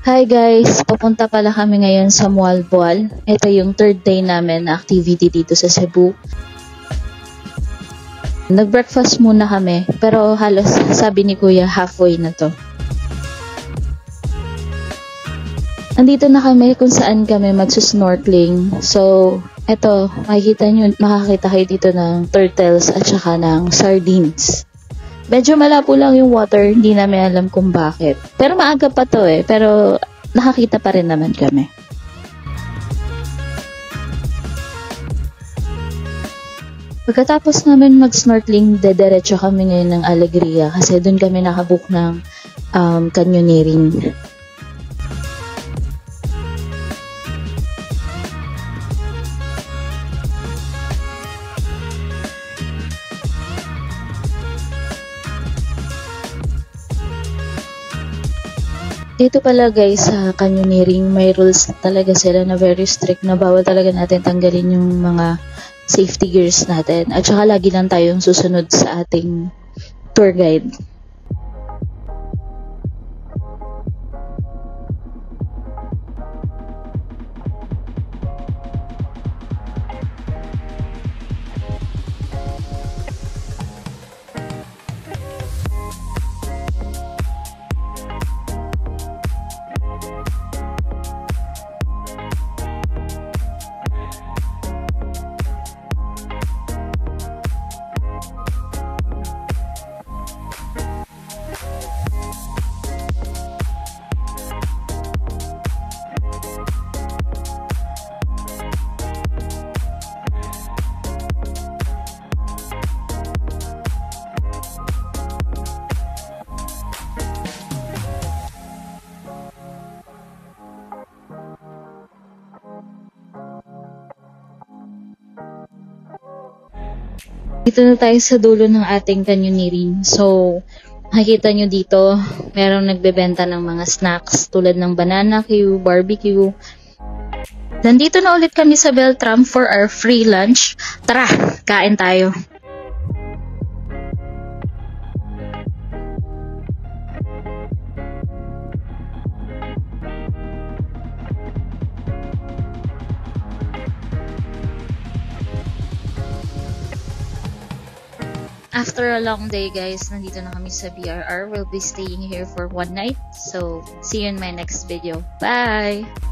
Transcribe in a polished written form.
Hi guys! Papunta pala kami ngayon sa Mualboal. Ito yung third day namin na activity dito sa Cebu. Nag-breakfast muna kami, pero halos sabi ni Kuya halfway na to. Andito na kami kung saan kami magsusnorkeling. So, eto, makakita kayo dito ng turtles at saka ng sardines. Medyo malabo lang yung water, hindi namin alam kung bakit. Pero maaga pa to pero nakakita pa rin naman kami. Pagkatapos namin mag-snorkeling, dediretso kami ngayon ng Alegria kasi doon kami nakabook ng canyoneering. Dito pala guys sa canyoneering, may rules talaga sila na very strict na bawal talaga natin tanggalin yung mga safety gears natin. At saka lagi lang tayong susunod sa ating tour guide. Dito na tayo sa dulo ng ating canyoneering. So, makikita nyo dito, merong nagbebenta ng mga snacks tulad ng banana Q, barbecue. Nandito na ulit kami sa Beltram for our free lunch. Tara, kain tayo. After a long day guys, nandito na kami sa BRR. We'll be staying here for one night. So, see you in my next video. Bye!